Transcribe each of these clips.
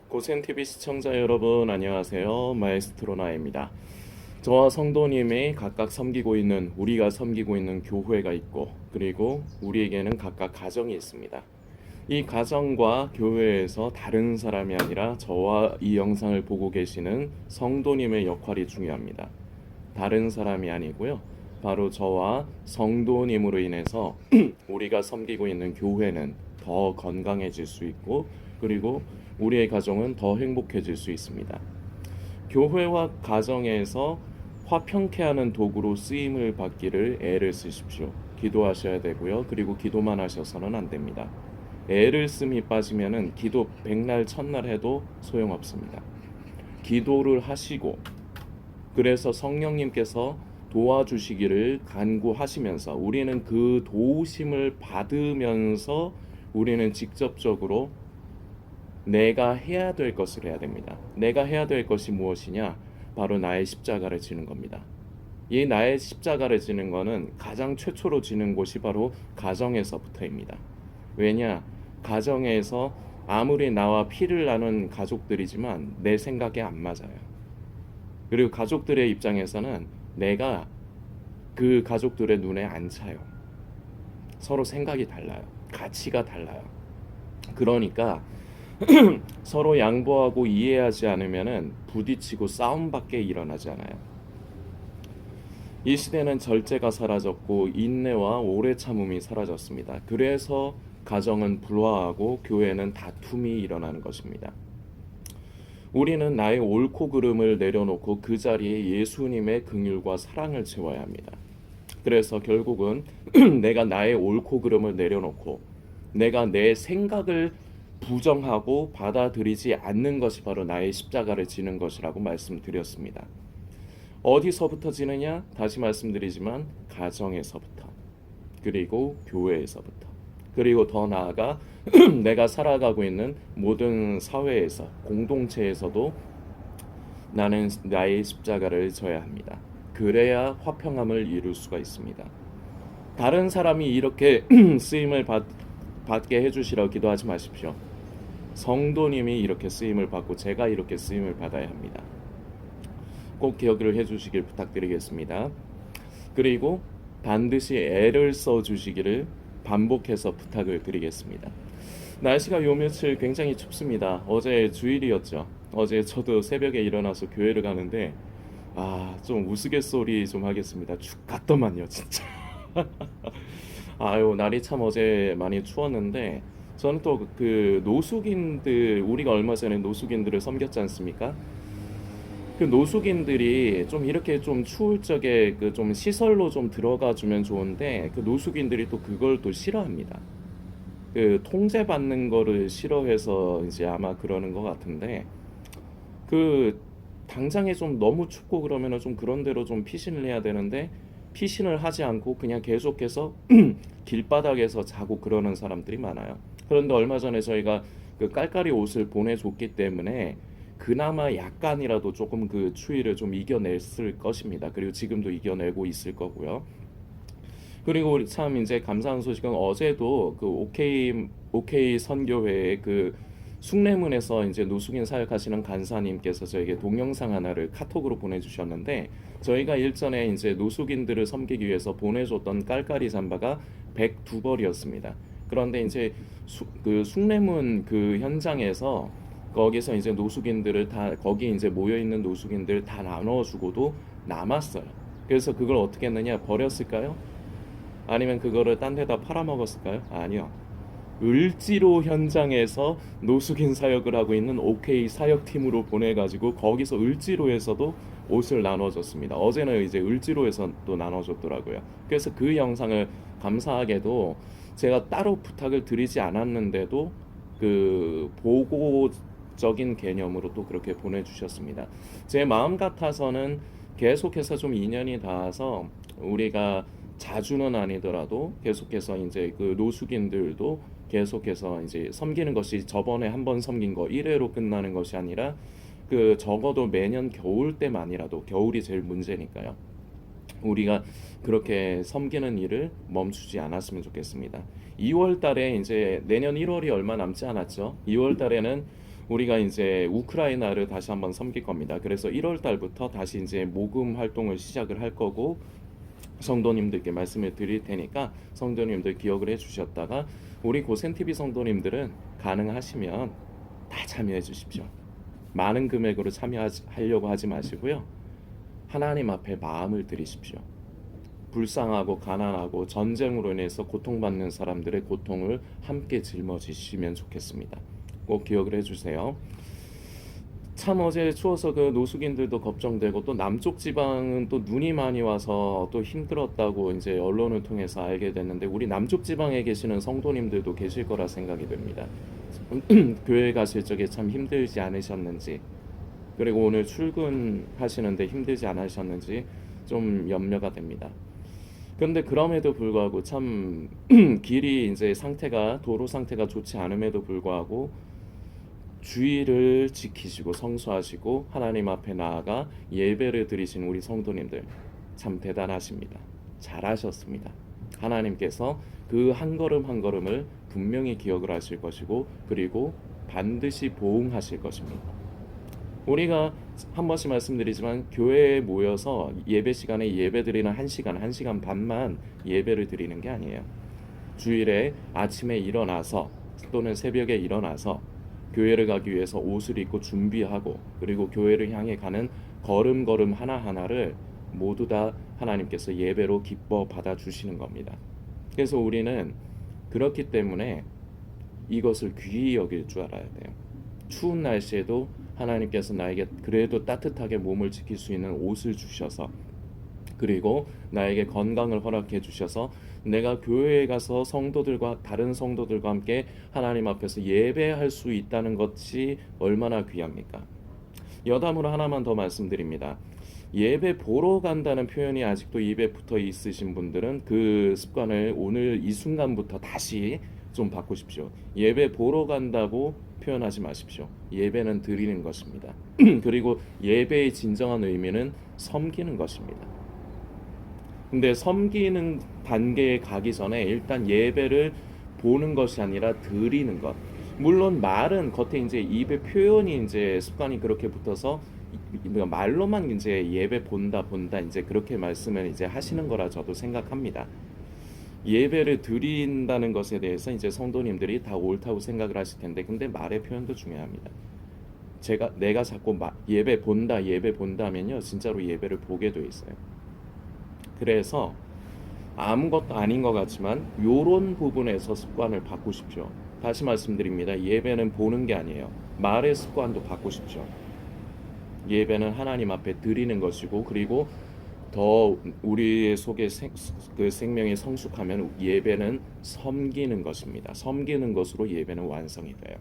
고센TV 시청자 여러분 안녕하세요. 마에스트로 나입니다. 저와 성도님이 각각 섬기고 있는 우리가 섬기고 있는 교회가 있고 그리고 우리에게는 각각 가정이 있습니다. 이 가정과 교회에서 다른 사람이 아니라 저와 이 영상을 보고 계시는 성도님의 역할이 중요합니다. 다른 사람이 아니고요. 바로 저와 성도님으로 인해서 우리가 섬기고 있는 교회는 더 건강해질 수 있고 그리고 우리의 가정은 더 행복해질 수 있습니다. 교회와 가정에서 화평케 하는 도구로 쓰임을 받기를 애를 쓰십시오. 기도하셔야 되고요. 그리고 기도만 하셔서는 안 됩니다. 애를 씀이 빠지면은 기도 백날 천날 해도 소용없습니다. 기도를 하시고 그래서 성령님께서 도와주시기를 간구하시면서 우리는 그 도우심을 받으면서 우리는 직접적으로 내가 해야 될 것을 해야 됩니다. 내가 해야 될 것이 무엇이냐? 바로 나의 십자가를 지는 겁니다. 이 나의 십자가를 지는 것은 가장 최초로 지는 곳이 바로 가정에서부터입니다. 왜냐? 가정에서 아무리 나와 피를 나눈 가족들이지만 내 생각에 안 맞아요. 그리고 가족들의 입장에서는 내가 그 가족들의 눈에 안 차요. 서로 생각이 달라요. 가치가 달라요. 그러니까 서로 양보하고 이해하지 않으면은 부딪히고 싸움밖에 일어나지 않아요. 이 시대는 절제가 사라졌고 인내와 오래 참음이 사라졌습니다. 그래서 가정은 불화하고 교회는 다툼이 일어나는 것입니다. 우리는 나의 옳고 그름을 내려놓고 그 자리에 예수님의 긍휼과 사랑을 채워야 합니다. 그래서 결국은 내가 나의 옳고 그름을 내려놓고 내가 내 생각을 부정하고 받아들이지 않는 것이 바로 나의 십자가를 지는 것이라고 말씀드렸습니다. 어디서부터 지느냐? 다시 말씀드리지만 가정에서부터 그리고 교회에서부터 그리고 더 나아가 내가 살아가고 있는 모든 사회에서 공동체에서도 나는 나의 십자가를 져야 합니다. 그래야 화평함을 이룰 수가 있습니다. 다른 사람이 이렇게 쓰임을 받게 해주시라고 기도하지 마십시오. 성도님이 이렇게 쓰임을 받고 제가 이렇게 쓰임을 받아야 합니다. 꼭 기억을 해주시길 부탁드리겠습니다. 그리고 반드시 애를 써주시기를 반복해서 부탁을 드리겠습니다. 날씨가 요 며칠 굉장히 춥습니다. 어제 주일이었죠. 어제 저도 새벽에 일어나서 교회를 가는데 좀 우스갯소리 좀 하겠습니다. 죽겠더만요 진짜. 아유 날이 참 어제 많이 추웠는데 저는 또 그 노숙인들 우리가 얼마 전에 노숙인들을 섬겼지 않습니까? 그 노숙인들이 좀 이렇게 좀 추울 적에 그 좀 시설로 좀 들어가 주면 좋은데 그 노숙인들이 또 그걸 또 싫어합니다. 그 통제받는 거를 싫어해서 이제 아마 그러는 것 같은데 그 당장에 좀 너무 춥고 그러면은 좀 그런 대로 좀 피신을 해야 되는데 피신을 하지 않고 그냥 계속해서 길바닥에서 자고 그러는 사람들이 많아요. 그런데 얼마 전에 저희가 그 깔깔이 옷을 보내줬기 때문에 그나마 약간이라도 조금 그 추위를 좀 이겨냈을 것입니다. 그리고 지금도 이겨내고 있을 거고요. 그리고 우리 참 이제 감사한 소식은 어제도 그 OK 선교회의 그 숭례문에서 이제 노숙인 사역하시는 간사님께서 저에게 동영상 하나를 카톡으로 보내주셨는데 저희가 일전에 이제 노숙인들을 섬기기 위해서 보내줬던 깔깔이 잠바가 102벌이었습니다. 그런데 이제 그 숭례문 그 현장에서 거기서 이제 노숙인들을 다 거기 이제 모여 있는 노숙인들 다 나눠주고도 남았어요. 그래서 그걸 어떻게 했느냐 버렸을까요? 아니면 그거를 딴 데다 팔아먹었을까요? 아니요. 을지로 현장에서 노숙인 사역을 하고 있는 OK 사역팀으로 보내가지고 거기서 을지로에서도 옷을 나눠줬습니다. 어제는 이제 을지로에서 또 나눠줬더라고요. 그래서 그 영상을 감사하게도 제가 따로 부탁을 드리지 않았는데도 그 보고적인 개념으로 또 그렇게 보내주셨습니다. 제 마음 같아서는 계속해서 좀 인연이 닿아서 우리가 자주는 아니더라도 계속해서 이제 그 노숙인들도 계속해서 이제 섬기는 것이 저번에 한 번 섬긴 거 1회로 끝나는 것이 아니라 그 적어도 매년 겨울 때만이라도 겨울이 제일 문제니까요. 우리가 그렇게 섬기는 일을 멈추지 않았으면 좋겠습니다. 2월 달에 이제 내년 1월이 얼마 남지 않았죠. 2월 달에는 우리가 이제 우크라이나를 다시 한번 섬길 겁니다. 그래서 1월 달부터 다시 이제 모금 활동을 시작을 할 거고 성도님들께 말씀을 드릴 테니까 성도님들 기억을 해주셨다가 우리 고센TV 성도님들은 가능하시면 다 참여해 주십시오. 많은 금액으로 참여하려고 하지 마시고요. 하나님 앞에 마음을 드리십시오. 불쌍하고 가난하고 전쟁으로 인해서 고통받는 사람들의 고통을 함께 짊어지시면 좋겠습니다. 꼭 기억을 해주세요. 참 어제 추워서 그 노숙인들도 걱정되고 또 남쪽 지방은 또 눈이 많이 와서 또 힘들었다고 이제 언론을 통해서 알게 됐는데 우리 남쪽 지방에 계시는 성도님들도 계실 거라 생각이 됩니다. 교회 가실 적에 참 힘들지 않으셨는지 그리고 오늘 출근하시는데 힘들지 않으셨는지 좀 염려가 됩니다. 그런데 그럼에도 불구하고 참 길이 이제 상태가 도로 상태가 좋지 않음에도 불구하고 주의를 지키시고 성수하시고 하나님 앞에 나아가 예배를 드리신 우리 성도님들 참 대단하십니다. 잘하셨습니다. 하나님께서 그 한 걸음 한 걸음을 분명히 기억을 하실 것이고 그리고 반드시 보응하실 것입니다. 우리가 한 번씩 말씀드리지만 교회에 모여서 예배 시간에 예배 드리는 1시간, 1시간 반만 예배를 드리는 게 아니에요. 주일에 아침에 일어나서 또는 새벽에 일어나서 교회를 가기 위해서 옷을 입고 준비하고 그리고 교회를 향해 가는 걸음걸음 하나하나를 모두 다 하나님께서 예배로 기뻐 받아주시는 겁니다. 그래서 우리는 그렇기 때문에 이것을 귀히 여길 줄 알아야 돼요. 추운 날씨에도 하나님께서 나에게 그래도 따뜻하게 몸을 지킬 수 있는 옷을 주셔서 그리고 나에게 건강을 허락해 주셔서 내가 교회에 가서 성도들과 다른 성도들과 함께 하나님 앞에서 예배할 수 있다는 것이 얼마나 귀합니까? 여담으로 하나만 더 말씀드립니다. 예배 보러 간다는 표현이 아직도 입에 붙어 있으신 분들은 그 습관을 오늘 이 순간부터 다시 좀 바꾸십시오. 예배 보러 간다고 표현하지 마십시오. 예배는 드리는 것입니다. 그리고 예배의 진정한 의미는 섬기는 것입니다. 근데 섬기는 단계에 가기 전에 일단 예배를 보는 것이 아니라 드리는 것. 물론 말은 겉에 이제 입에 표현이 이제 습관이 그렇게 붙어서 말로만 이제 예배 본다 이제 그렇게 말씀을 이제 하시는 거라 저도 생각합니다. 예배를 드린다는 것에 대해서 이제 성도님들이 다 옳다고 생각을 하실 텐데 근데 말의 표현도 중요합니다. 내가 자꾸 예배 본다 하면요 진짜로 예배를 보게 돼 있어요. 그래서 아무것도 아닌 것 같지만 요런 부분에서 습관을 바꾸십시오. 다시 말씀드립니다. 예배는 보는 게 아니에요. 말의 습관도 바꾸십시오. 예배는 하나님 앞에 드리는 것이고 그리고 더 우리 속에 그 생명이 성숙하면 예배는 섬기는 것입니다. 섬기는 것으로 예배는 완성이 돼요.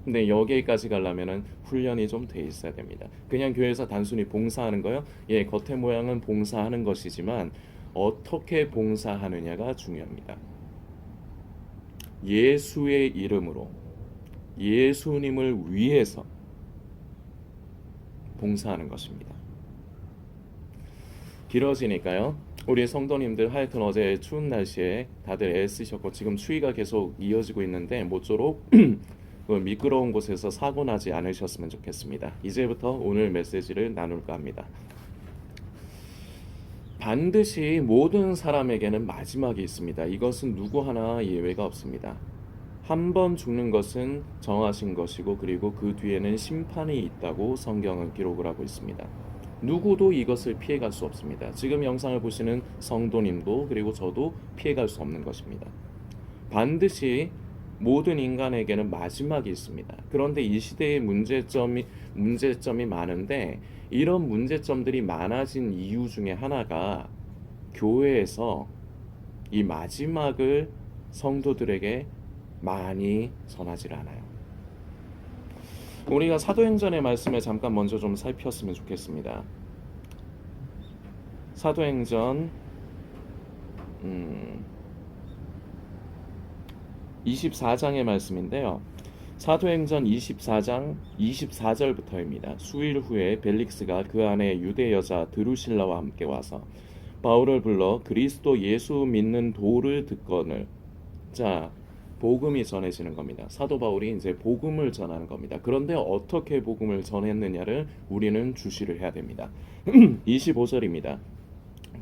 근데 여기까지 가려면은 훈련이 좀 돼 있어야 됩니다. 그냥 교회에서 단순히 봉사하는 거요? 예, 겉의 모양은 봉사하는 것이지만 어떻게 봉사하느냐가 중요합니다. 예수의 이름으로 예수님을 위해서 봉사하는 것입니다. 길어지니까요. 우리 성도님들 하여튼 어제 추운 날씨에 다들 애쓰셨고 지금 추위가 계속 이어지고 있는데 모쪼록 미끄러운 곳에서 사고 나지 않으셨으면 좋겠습니다. 이제부터 오늘 메시지를 나눌까 합니다. 반드시 모든 사람에게는 마지막이 있습니다. 이것은 누구 하나 예외가 없습니다. 한 번 죽는 것은 정하신 것이고 그리고 그 뒤에는 심판이 있다고 성경은 기록을 하고 있습니다. 누구도 이것을 피해갈 수 없습니다. 지금 영상을 보시는 성도님도 그리고 저도 피해갈 수 없는 것입니다. 반드시 모든 인간에게는 마지막이 있습니다. 그런데 이 시대의 문제점이 많은데 이런 문제점들이 많아진 이유 중에 하나가 교회에서 이 마지막을 성도들에게 많이 전하지 않아요. 우리가 사도행전의 말씀을 잠깐 먼저 좀 살폈으면 좋겠습니다. 사도행전 24장의 말씀인데요. 사도행전 24장 24절부터입니다. 수일 후에 벨릭스가 그 안에 유대 여자 드루실라와 함께 와서 바울을 불러 그리스도 예수 믿는 도를 듣거늘. 자, 복음이 전해지는 겁니다. 사도 바울이 이제 복음을 전하는 겁니다. 그런데 어떻게 복음을 전했느냐를 우리는 주시를 해야 됩니다. 25절입니다.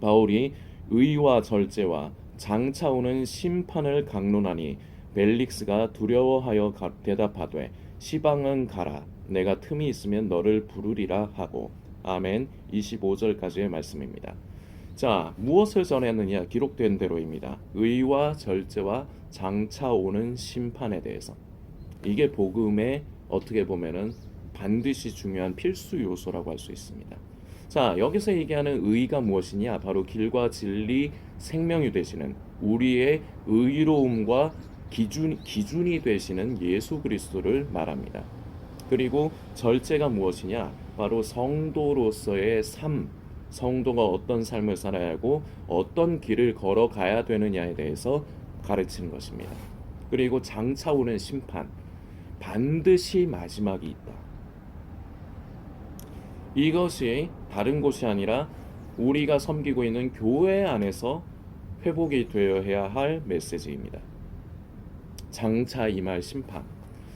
바울이 의와 절제와 장차 오는 심판을 강론하니 벨릭스가 두려워하여 대답하되 시방은 가라 내가 틈이 있으면 너를 부르리라 하고. 아멘. 25절까지의 말씀입니다. 자, 무엇을 전했느냐? 기록된 대로입니다. 의와 절제와 장차 오는 심판에 대해서. 이게 복음의 어떻게 보면은 반드시 중요한 필수 요소라고 할 수 있습니다. 자, 여기서 얘기하는 의가 무엇이냐? 바로 길과 진리, 생명이 되시는 우리의 의로움과 기준이 되시는 예수 그리스도를 말합니다. 그리고 절제가 무엇이냐? 바로 성도로서의 삶, 성도가 어떤 삶을 살아야 하고 어떤 길을 걸어가야 되느냐에 대해서 가르치는 것입니다. 그리고 장차 오는 심판, 반드시 마지막이 있다. 이것이 다른 곳이 아니라 우리가 섬기고 있는 교회 안에서 회복이 되어야 할 메시지입니다. 장차 임할 심판.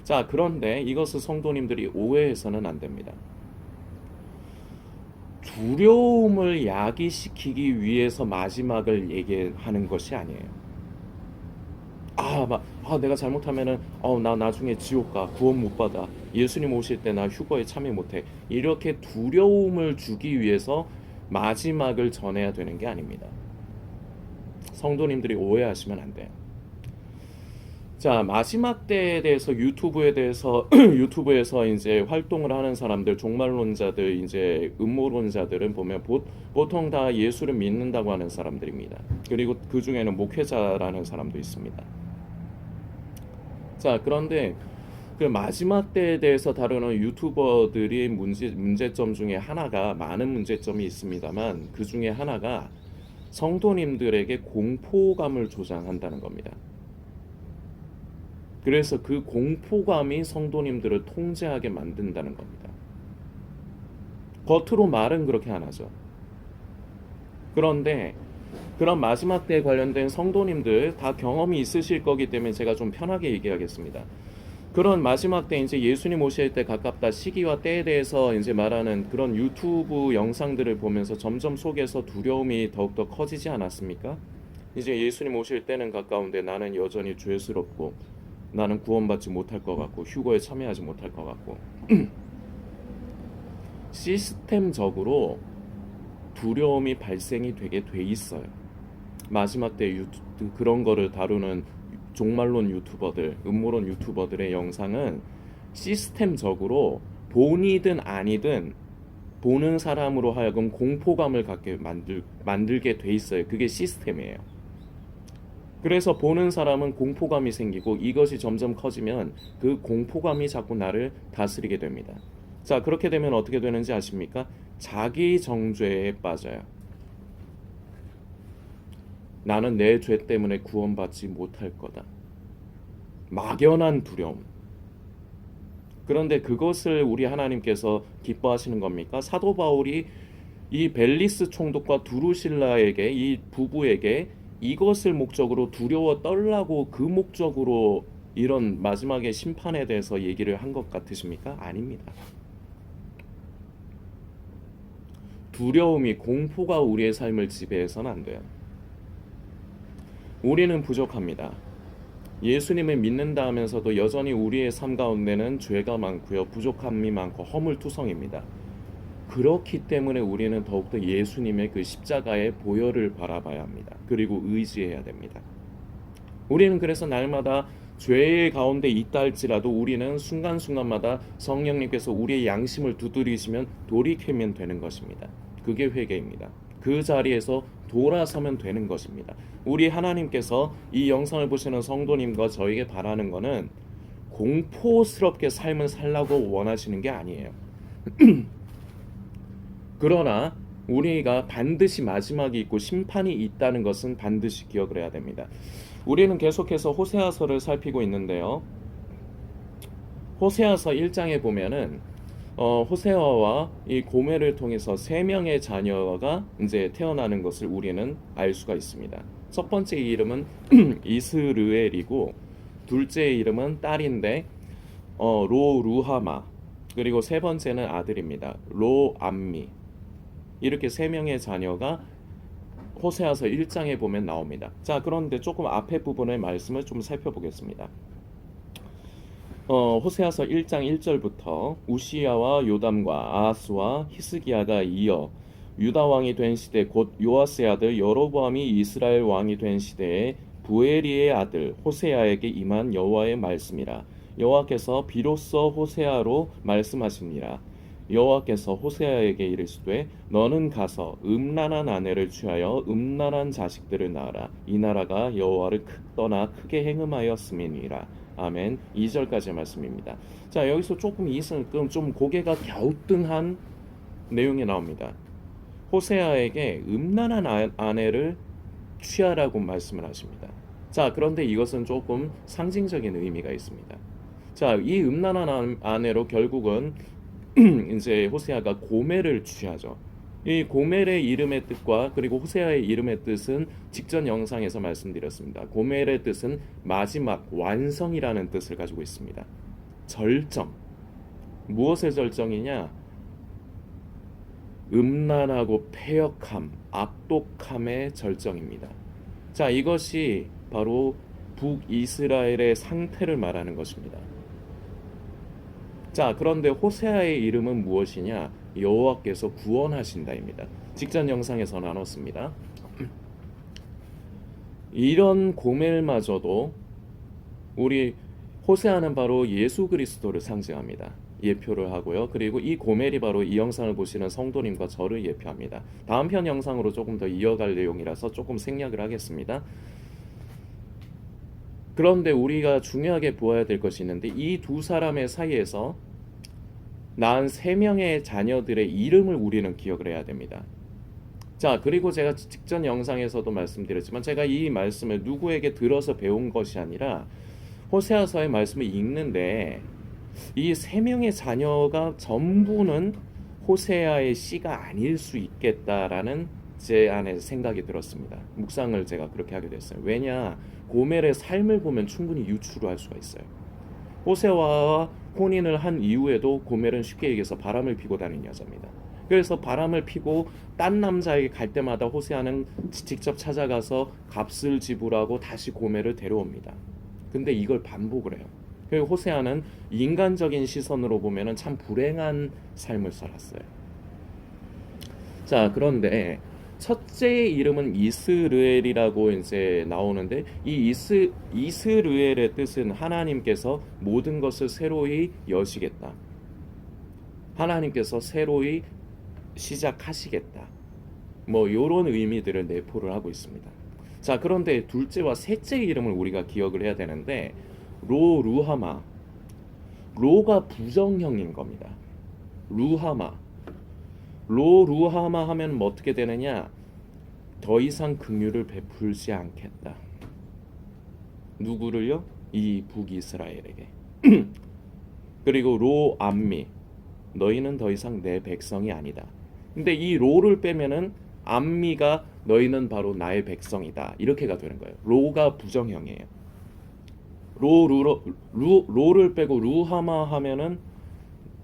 자, 그런데 이것을 성도님들이 오해해서는 안 됩니다. 두려움을 야기시키기 위해서 마지막을 얘기하는 것이 아니에요. 내가 잘못하면은 나 나중에 지옥 가, 구원 못 받아, 예수님 오실 때 나 휴거에 참여 못해, 이렇게 두려움을 주기 위해서 마지막을 전해야 되는 게 아닙니다. 성도님들이 오해하시면 안 돼요. 자, 마지막 때에 대해서 유튜브에서 이제 활동을 하는 사람들, 종말론자들, 이제 음모론자들은 보면 보통 다 예수를 믿는다고 하는 사람들입니다. 그리고 그 중에는 목회자라는 사람도 있습니다. 자, 그런데 그 마지막 때에 대해서 다루는 유튜버들이 문제점 중에 하나가, 많은 문제점이 있습니다만 그 중에 하나가 성도님들에게 공포감을 조장한다는 겁니다. 그래서 그 공포감이 성도님들을 통제하게 만든다는 겁니다. 겉으로 말은 그렇게 안 하죠. 그런데 그런 마지막 때에 관련된 성도님들 다 경험이 있으실 거기 때문에 제가 좀 편하게 얘기하겠습니다. 그런 마지막 때 이제 예수님 오실 때 가깝다, 시기와 때에 대해서 이제 말하는 그런 유튜브 영상들을 보면서 점점 속에서 두려움이 더욱더 커지지 않았습니까? 이제 예수님 오실 때는 가까운데 나는 여전히 죄스럽고 나는 구원받지 못할 것 같고 휴거에 참여하지 못할 것 같고 시스템적으로 두려움이 발생이 되게 돼 있어요. 마지막 때 그런 거를 다루는 종말론 유튜버들, 음모론 유튜버들의 영상은 시스템적으로 본이든 아니든 보는 사람으로 하여금 공포감을 갖게 만들게 돼 있어요. 그게 시스템이에요. 그래서 보는 사람은 공포감이 생기고 이것이 점점 커지면 그 공포감이 자꾸 나를 다스리게 됩니다. 자, 그렇게 되면 어떻게 되는지 아십니까? 자기 정죄에 빠져요. 나는 내 죄 때문에 구원받지 못할 거다. 막연한 두려움. 그런데 그것을 우리 하나님께서 기뻐하시는 겁니까? 사도 바울이 이 벨리스 총독과 두루실라에게, 이 부부에게 이것을 목적으로 두려워 떨라고 그 목적으로 이런 마지막의 심판에 대해서 얘기를 한 것 같으십니까? 아닙니다. 두려움이, 공포가 우리의 삶을 지배해서는 안 돼요. 우리는 부족합니다. 예수님을 믿는다 하면서도 여전히 우리의 삶 가운데는 죄가 많고요, 부족함이 많고 허물투성입니다. 그렇기 때문에 우리는 더욱더 예수님의 그 십자가의 보혈을 바라봐야 합니다. 그리고 의지해야 됩니다. 우리는 그래서 날마다 죄의 가운데 있다 할지라도 우리는 순간순간마다 성령님께서 우리의 양심을 두드리시면 돌이키면 되는 것입니다. 그게 회개입니다. 그 자리에서 돌아서면 되는 것입니다. 우리 하나님께서 이 영상을 보시는 성도님과 저에게 바라는 것은 공포스럽게 삶을 살라고 원하시는 게 아니에요. 그러나 우리가 반드시 마지막이 있고 심판이 있다는 것은 반드시 기억을 해야 됩니다. 우리는 계속해서 호세아서를 살피고 있는데요. 호세아서 1장에 보면은 호세아와 이 고멜을 통해서 3명의 자녀가 이제 태어나는 것을 우리는 알 수가 있습니다. 첫 번째 이름은 이스르엘이고 둘째의 이름은 딸인데 로루하마, 그리고 세 번째는 아들입니다. 로암미. 이렇게 세 명의 자녀가 호세아서 1장에 보면 나옵니다. 자, 그런데 조금 앞에 부분의 말씀을 좀 살펴보겠습니다. 호세아서 1장 1절부터 우시야와 요담과 아하스와 히스기야가 이어 유다 왕이 된 시대, 곧 요아스의 아들 여로보암이 이스라엘 왕이 된 시대에 부에리의 아들 호세아에게 임한 여호와의 말씀이라. 여호와께서 비로소 호세아로 말씀하시니라. 여호와께서 호세아에게 이르시되 너는 가서 음란한 아내를 취하여 음란한 자식들을 낳아라. 이 나라가 여호와를 떠나 크게 행음하였음이니라. 아멘. 2절까지 말씀입니다. 자, 여기서 조금 좀 고개가 갸우뚱한 내용이 나옵니다. 호세아에게 음란한 아내를 취하라고 말씀을 하십니다. 자, 그런데 이것은 조금 상징적인 의미가 있습니다. 자, 이 음란한 아내로 결국은 이제 호세아가 고멜을 취하죠. 이 고멜의 이름의 뜻과 그리고 호세아의 이름의 뜻은 직전 영상에서 말씀드렸습니다. 고멜의 뜻은 마지막, 완성이라는 뜻을 가지고 있습니다. 절정. 무엇의 절정이냐? 음란하고 패역함, 악독함의 절정입니다. 자, 이것이 바로 북이스라엘의 상태를 말하는 것입니다. 자, 그런데 호세아의 이름은 무엇이냐? 여호와께서 구원하신다입니다. 직전 영상에서 나눴습니다. 이런 고멜마저도 우리 호세아는 바로 예수 그리스도를 상징합니다. 예표를 하고요. 그리고 이 고멜이 바로 이 영상을 보시는 성도님과 저를 예표합니다. 다음 편 영상으로 조금 더 이어갈 내용이라서 조금 생략을 하겠습니다. 그런데 우리가 중요하게 보아야 될 것이 있는데 이 두 사람의 사이에서 낳은 세 명의 자녀들의 이름을 우리는 기억을 해야 됩니다. 자, 그리고 제가 직전 영상에서도 말씀드렸지만 제가 이 말씀을 누구에게 들어서 배운 것이 아니라 호세아서의 말씀을 읽는데 이 세 명의 자녀가 전부는 호세아의 씨가 아닐 수 있겠다라는 제 안에 생각이 들었습니다. 묵상을 제가 그렇게 하게 됐어요. 왜냐? 고멜의 삶을 보면 충분히 유추할 수가 있어요. 호세아와 혼인을 한 이후에도 고멜은 쉽게 얘기해서 바람을 피고 다니는 여자입니다. 그래서 바람을 피고 딴 남자에게 갈 때마다 호세아는 직접 찾아가서 값을 지불하고 다시 고멜을 데려옵니다. 근데 이걸 반복을 해요. 그리고 호세아는 인간적인 시선으로 보면은 참 불행한 삶을 살았어요. 자, 그런데 첫째의 이름은 이스르엘이라고 이제 나오는데 이 이스르엘의 뜻은 하나님께서 모든 것을 새로이 여시겠다. 하나님께서 새로이 시작하시겠다. 뭐 이런 의미들을 내포를 하고 있습니다. 자, 그런데 둘째와 셋째의 이름을 우리가 기억을 해야 되는데 로루하마. 로가 부정형인 겁니다. 루하마. 로루하마 하면 뭐 어떻게 되느냐? 더 이상 긍휼을 베풀지 않겠다. 누구를요? 이 북이스라엘에게. 그리고 로암미. 너희는 더 이상 내 백성이 아니다. 근데 이 로를 빼면은 암미가 너희는 바로 나의 백성이다. 이렇게가 되는 거예요. 로가 부정형이에요. 로를 빼고 루하마 하면은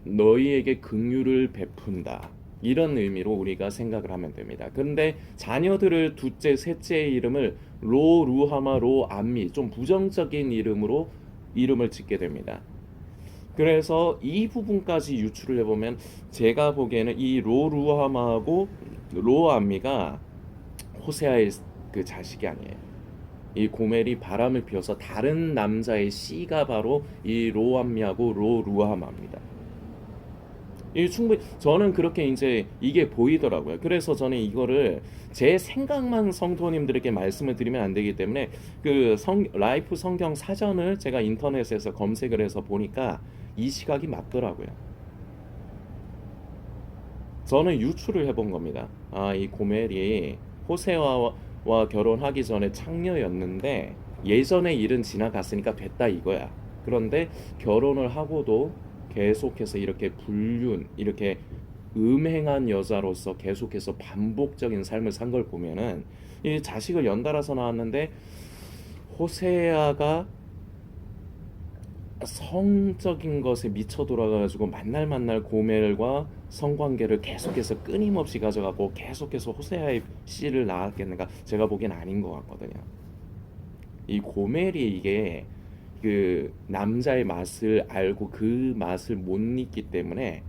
너희에게 긍휼을 베푼다. 이런 의미로 우리가 생각을 하면 됩니다. 그런데 자녀들을 둘째, 셋째의 이름을 루하마, 로암미 좀 부정적인 이름을 짓게 됩니다. 그래서 이 부분까지 유추를 해보면 제가 보기에는 이 루하마하고 로암미가 호세아의 그 자식이 아니에요. 이 고멜이 바람을 피워서 다른 남자의 씨가 바로 이 로암미하고 로루하마입니다. 이 충분히 저는 그렇게 이제 이게 보이더라고요. 그래서 저는 이거를 제 생각만 성도님들에게 말씀을 드리면 안 되기 때문에 그 라이프 성경 사전을 제가 인터넷에서 검색을 해서 보니까 이 시각이 맞더라고요. 저는 유추를 해본 겁니다. 아, 이 고멜이 호세아와 결혼하기 전에 창녀였는데 예전의 일은 지나갔으니까 됐다 이거야. 그런데 결혼을 하고도 계속해서 이렇게 이렇게 음행한 여자로서 계속해서 반복적인 삶을 산 걸 보면은 이 자식을 연달아서 낳았는데 호세아가 성적인 것에 미쳐 돌아가지고 만날 고멜과 성관계를 계속해서 끊임없이 가져가고 계속해서 호세아의 씨를 낳았겠는가? 제가 보기엔 아닌 것 같거든요. 이 고멜이 이게 그 남자의 맛을 알고 그 맛을 못 잊기 때문에,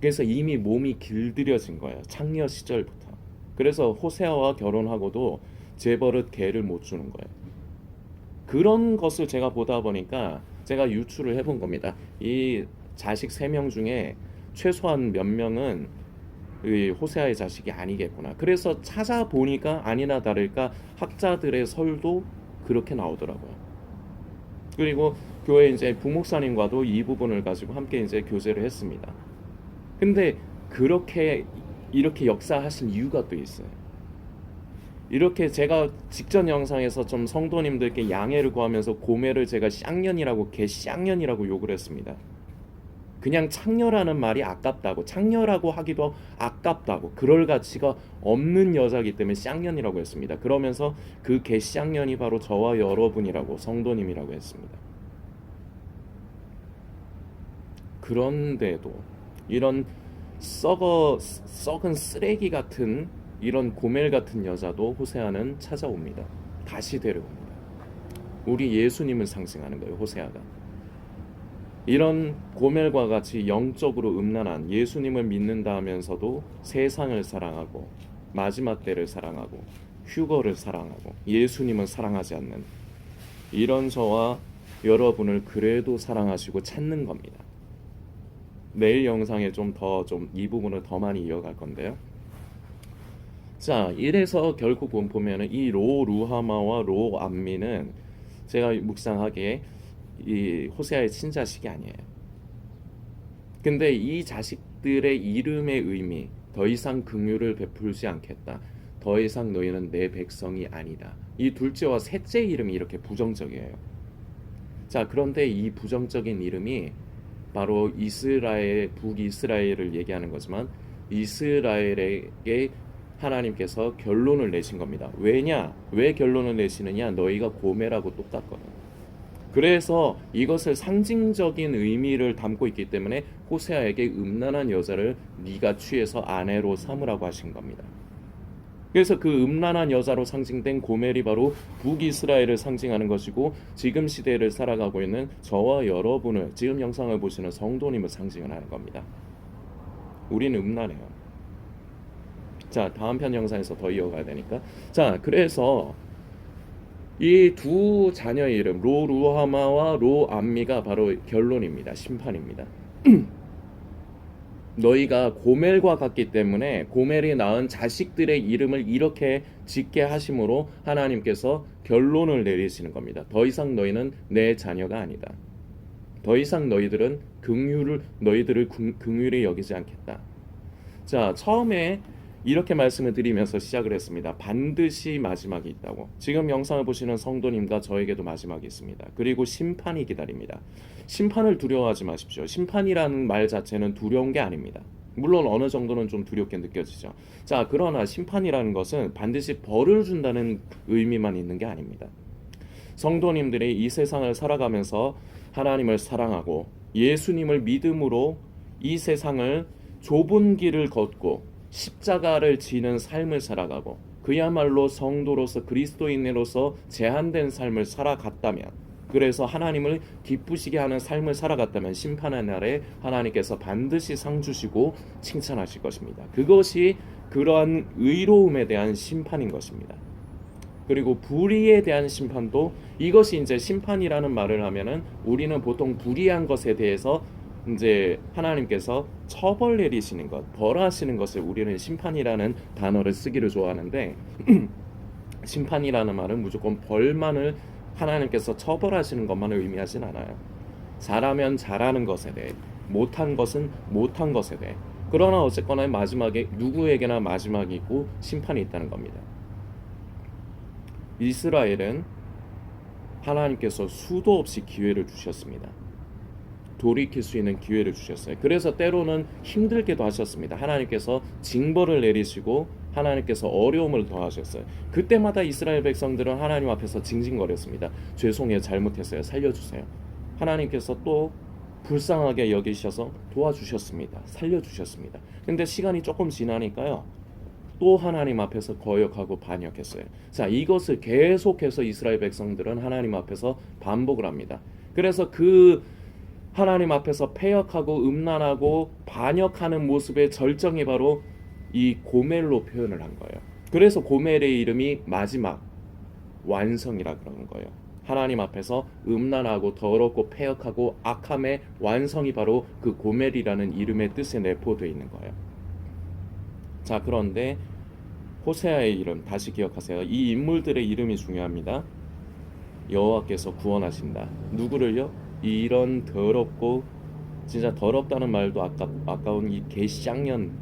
그래서 이미 몸이 길들여진 거예요. 창녀 시절부터. 그래서 호세아와 결혼하고도 재벌은 개를 못 주는 거예요. 그런 것을 제가 보다 보니까 제가 유추를 해본 겁니다. 이 자식 3명 중에 최소한 몇 명은 이 호세아의 자식이 아니겠구나. 그래서 찾아보니까 아니나 다를까 학자들의 설도 그렇게 나오더라고요. 그리고 교회 이제 부목사님과도 이 부분을 가지고 함께 이제 교제를 했습니다. 근데 그렇게 이렇게 역사하신 이유가 또 있어요. 이렇게 제가 직전 영상에서 좀 성도님들께 양해를 구하면서 고멜을 제가 쌍년이라고 개쌍년이라고 욕을 했습니다. 그냥 창녀라는 말이 아깝다고, 창녀라고 하기도 아깝다고, 그럴 가치가 없는 여자이기 때문에 쌍년이라고 했습니다. 그러면서 그 개쌍년이 바로 저와 여러분이라고, 성도님이라고 했습니다. 그런데도 이런 썩은 쓰레기 같은 이런 고멜 같은 여자도 호세아는 찾아옵니다. 다시 데려옵니다. 우리 예수님을 상징하는 거예요, 호세아가. 이런 고멜과 같이 영적으로 음란한, 예수님을 믿는다 하면서도 세상을 사랑하고 마지막 때를 사랑하고 휴거를 사랑하고 예수님을 사랑하지 않는 이런 저와 여러분을 그래도 사랑하시고 찾는 겁니다. 내일 영상에 좀 이 부분을 더 많이 이어갈 건데요. 자, 이래서 결국 보면은 이 루하마와 암미는 제가 묵상하기에 이 호세아의 친자식이 아니에요. 근데 이 자식들의 이름의 의미, 더 이상 긍휼을 베풀지 않겠다, 더 이상 너희는 내 백성이 아니다, 이 둘째와 셋째 이름이 이렇게 부정적이에요. 자, 그런데 이 부정적인 이름이 바로 이스라엘, 북이스라엘을 얘기하는 거지만 이스라엘에게 하나님께서 결론을 내신 겁니다. 왜 결론을 내시느냐? 너희가 고멜하고 똑같거든. 그래서 이것을 상징적인 의미를 담고 있기 때문에 호세아에게 음란한 여자를 네가 취해서 아내로 삼으라고 하신 겁니다. 그래서 그 음란한 여자로 상징된 고멜이 바로 북이스라엘을 상징하는 것이고, 지금 시대를 살아가고 있는 저와 여러분을, 지금 영상을 보시는 성도님을 상징하는 겁니다. 우리는 음란해요. 자, 다음 편 영상에서 더 이어가야 되니까. 자, 그래서 이 두 자녀의 이름 루하마와 암미가 바로 결론입니다. 심판입니다. 너희가 고멜과 같기 때문에 고멜이 낳은 자식들의 이름을 이렇게 짓게 하심으로 하나님께서 결론을 내리시는 겁니다. 더 이상 너희는 내 자녀가 아니다. 더 이상 너희들을 긍휼히 여기지 않겠다. 자, 처음에 이렇게 말씀을 드리면서 시작을 했습니다. 반드시 마지막이 있다고. 지금 영상을 보시는 성도님과 저에게도 마지막이 있습니다. 그리고 심판이 기다립니다. 심판을 두려워하지 마십시오. 심판이라는 말 자체는 두려운 게 아닙니다. 물론 어느 정도는 좀 두렵게 느껴지죠. 자, 그러나 심판이라는 것은 반드시 벌을 준다는 의미만 있는 게 아닙니다. 성도님들이 이 세상을 살아가면서 하나님을 사랑하고 예수님을 믿음으로 이 세상을 좁은 길을 걷고 십자가를 지는 삶을 살아가고 그야말로 성도로서, 그리스도인으로서 제한된 삶을 살아갔다면, 그래서 하나님을 기쁘시게 하는 삶을 살아갔다면 심판의 날에 하나님께서 반드시 상 주시고 칭찬하실 것입니다. 그것이 그러한 의로움에 대한 심판인 것입니다. 그리고 불의에 대한 심판도, 이것이 이제 심판이라는 말을 하면은 우리는 보통 불의한 것에 대해서 이제 하나님께서 처벌 내리시는 것, 벌하시는 것을 우리는 심판이라는 단어를 쓰기를 좋아하는데 심판이라는 말은 무조건 벌만을 하나님께서 처벌하시는 것만을 의미하진 않아요. 잘하면 잘하는 것에 대해, 못한 것은 못한 것에 대해. 그러나 어쨌거나 마지막에 누구에게나 마지막이 있고 심판이 있다는 겁니다. 이스라엘은 하나님께서 수도 없이 기회를 주셨습니다. 돌이킬 수 있는 기회를 주셨어요. 그래서 때로는 힘들게도 하셨습니다. 하나님께서 징벌을 내리시고 하나님께서 어려움을 더하셨어요. 그때마다 이스라엘 백성들은 하나님 앞에서 징징거렸습니다. 죄송해요, 잘못했어요, 살려주세요. 하나님께서 또 불쌍하게 여기셔서 도와주셨습니다. 살려주셨습니다. 근데 시간이 조금 지나니까요, 또 하나님 앞에서 거역하고 반역했어요. 자, 이것을 계속해서 이스라엘 백성들은 하나님 앞에서 반복을 합니다. 그래서 그 하나님 앞에서 패역하고 음란하고 반역하는 모습의 절정이 바로 이 고멜로 표현을 한 거예요. 그래서 고멜의 이름이 마지막 완성이라 그러는 거예요. 하나님 앞에서 음란하고 더럽고 패역하고 악함의 완성이 바로 그 고멜이라는 이름의 뜻에 내포되어 있는 거예요. 자, 그런데 호세아의 이름 다시 기억하세요. 이 인물들의 이름이 중요합니다. 여호와께서 구원하신다. 누구를요? 이런 더럽고, 진짜 더럽다는 말도 아까운 이 개쌍년,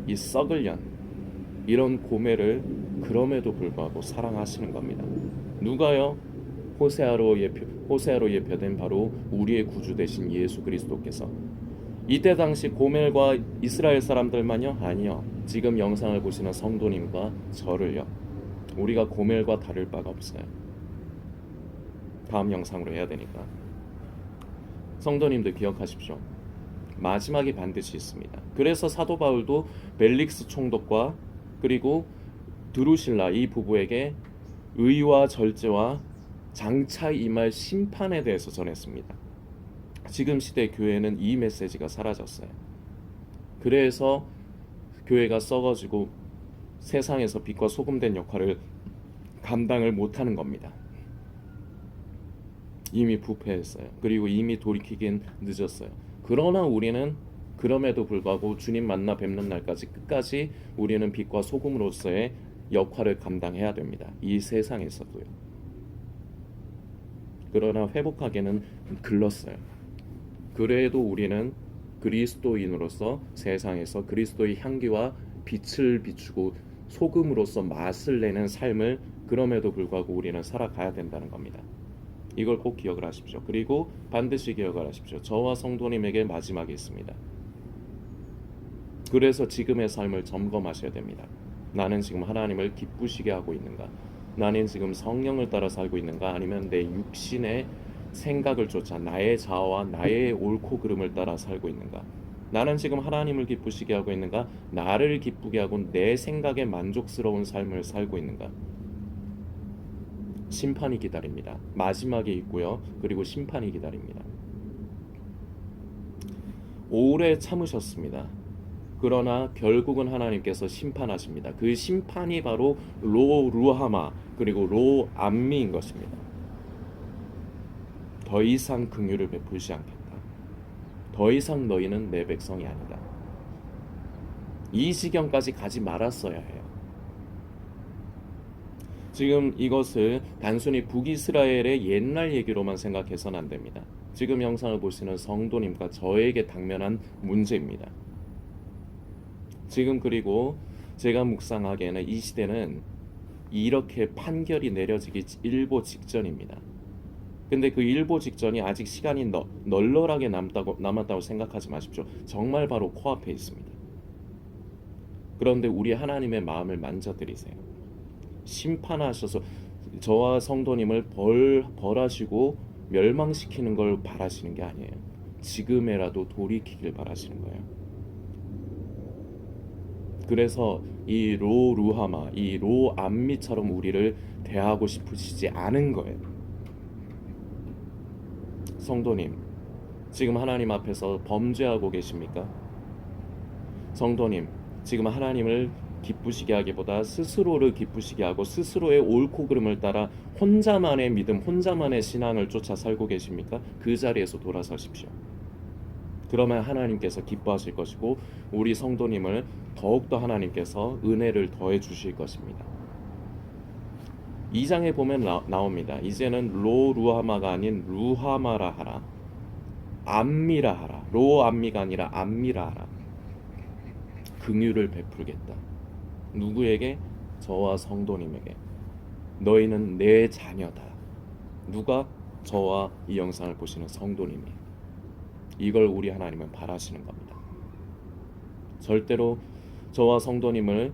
이 썩을 년, 이런 고멜을 그럼에도 불구하고 사랑하시는 겁니다. 누가요? 호세아로 예표된 바로 우리의 구주 되신 예수 그리스도께서. 이때 당시 고멜과 이스라엘 사람들만요? 아니요. 지금 영상을 보시는 성도님과 저를요. 우리가 고멜과 다를 바가 없어요. 다음 영상으로 해야 되니까. 성도님들 기억하십시오. 마지막이 반드시 있습니다. 그래서 사도 바울도 벨릭스 총독과 그리고 드루실라 이 부부에게 의와 절제와 장차 임할 심판에 대해서 전했습니다. 지금 시대 교회는 이 메시지가 사라졌어요. 그래서 교회가 썩어지고 세상에서 빛과 소금된 역할을 감당을 못하는 겁니다. 이미 부패했어요. 그리고 이미 돌이키긴 늦었어요. 그러나 우리는 그럼에도 불구하고 주님 만나 뵙는 날까지 끝까지 우리는 빛과 소금으로서의 역할을 감당해야 됩니다. 이 세상에서도요. 그러나 회복하기는 글렀어요. 그래도 우리는 그리스도인으로서 세상에서 그리스도의 향기와 빛을 비추고 소금으로서 맛을 내는 삶을 그럼에도 불구하고 우리는 살아가야 된다는 겁니다. 이걸 꼭 기억을 하십시오. 그리고 반드시 기억을 하십시오. 저와 성도님에게 마지막이 있습니다. 그래서 지금의 삶을 점검하셔야 됩니다. 나는 지금 하나님을 기쁘시게 하고 있는가? 나는 지금 성령을 따라 살고 있는가? 아니면 내 육신의 생각을 쫓아 나의 자아와 나의 옳고 그름을 따라 살고 있는가? 나는 지금 하나님을 기쁘시게 하고 있는가? 나를 기쁘게 하고 내 생각에 만족스러운 삶을 살고 있는가? 심판이 기다립니다. 마지막에 있고요. 그리고 심판이 기다립니다. 오래 참으셨습니다. 그러나 결국은 하나님께서 심판하십니다. 그 심판이 바로 로 루하마 그리고 로 암미인 것입니다. 더 이상 긍휼을 베풀지 않겠다. 더 이상 너희는 내 백성이 아니다. 이 지경까지 가지 말았어야 해요. 지금 이것을 단순히 북이스라엘의 옛날 얘기로만 생각해서는 안 됩니다. 지금 영상을 보시는 성도님과 저에게 당면한 문제입니다. 지금 그리고 제가 묵상하기에는 이 시대는 이렇게 판결이 내려지기 일보 직전입니다. 근데 그 일보 직전이 아직 시간이 널널하게 남았다고 생각하지 마십시오. 정말 바로 코앞에 있습니다. 그런데 우리 하나님의 마음을 만져드리세요. 심판하셔서 저와 성도님을 벌하시고 멸망시키는 걸 바라시는 게 아니에요. 지금에라도 돌이키길 바라시는 거예요. 그래서 이 로 루하마, 이 로 암미처럼 우리를 대하고 싶으시지 않은 거예요. 성도님, 지금 하나님 앞에서 범죄하고 계십니까? 성도님, 지금 하나님을 기쁘시게 하기보다 스스로를 기쁘시게 하고 스스로의 옳고 그름을 따라 혼자만의 믿음, 혼자만의 신앙을 쫓아 살고 계십니까? 그 자리에서 돌아서십시오. 그러면 하나님께서 기뻐하실 것이고 우리 성도님을 더욱더 하나님께서 은혜를 더해 주실 것입니다. 2장에 보면 나옵니다. 이제는 로 루하마가 아닌 루하마라 하라, 암미라 하라. 로 암미가 아니라 암미라 하라. 긍휼을 베풀겠다. 누구에게? 저와 성도님에게. 너희는 내 자녀다. 누가? 저와 이 영상을 보시는 성도님이. 이걸 우리 하나님은 바라시는 겁니다. 절대로 저와 성도님을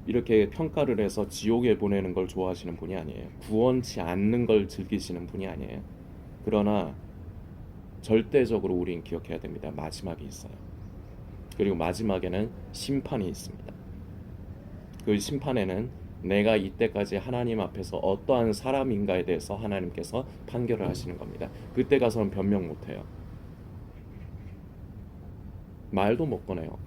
이렇게 평가를 해서 지옥에 보내는 걸 좋아하시는 분이 아니에요. 구원치 않는 걸 즐기시는 분이 아니에요. 그러나 절대적으로 우리는 기억해야 됩니다. 마지막이 있어요. 그리고 마지막에는 심판이 있습니다. 그 심판에는 내가 이때까지 하나님 앞에서 어떠한 사람인가에 대해서 하나님께서 판결을 하시는 겁니다. 그때 가서는 변명 못해요. 말도 못 꺼내요.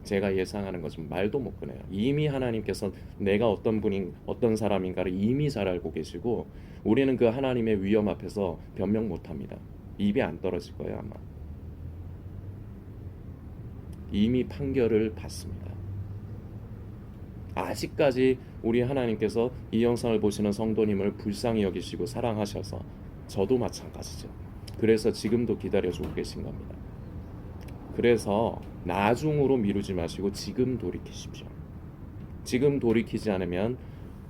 제가 예상하는 것은 말도 못 꺼내요. 이미 하나님께서 내가 어떤 분인 어떤 사람인가를 이미 잘 알고 계시고 우리는 그 하나님의 위엄 앞에서 변명 못합니다. 입이 안 떨어질 거예요 아마. 이미 판결을 받습니다. 아직까지 우리 하나님께서 이 영상을 보시는 성도님을 불쌍히 여기시고 사랑하셔서 저도 마찬가지죠. 그래서 지금도 기다려주고 계신 겁니다. 그래서 나중으로 미루지 마시고 지금 돌이키십시오. 지금 돌이키지 않으면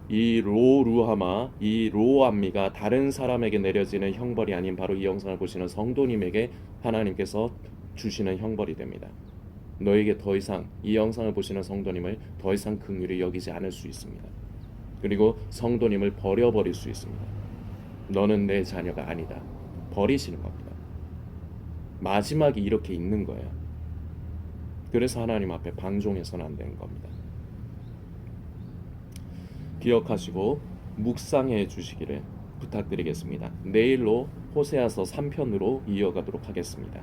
이 로루하마, 이 로암미가 다른 사람에게 내려지는 형벌이 아닌 바로 이 영상을 보시는 성도님에게 하나님께서 주시는 형벌이 됩니다. 너에게 더 이상 이 영상을 보시는 성도님을 더 이상 긍휼히 여기지 않을 수 있습니다. 그리고 성도님을 버려버릴 수 있습니다. 너는 내 자녀가 아니다. 버리시는 겁니다. 마지막이 이렇게 있는 거예요. 그래서 하나님 앞에 방종해서는 안 되는 겁니다. 기억하시고 묵상해 주시기를 부탁드리겠습니다. 내일로 호세아서 3편으로 이어가도록 하겠습니다.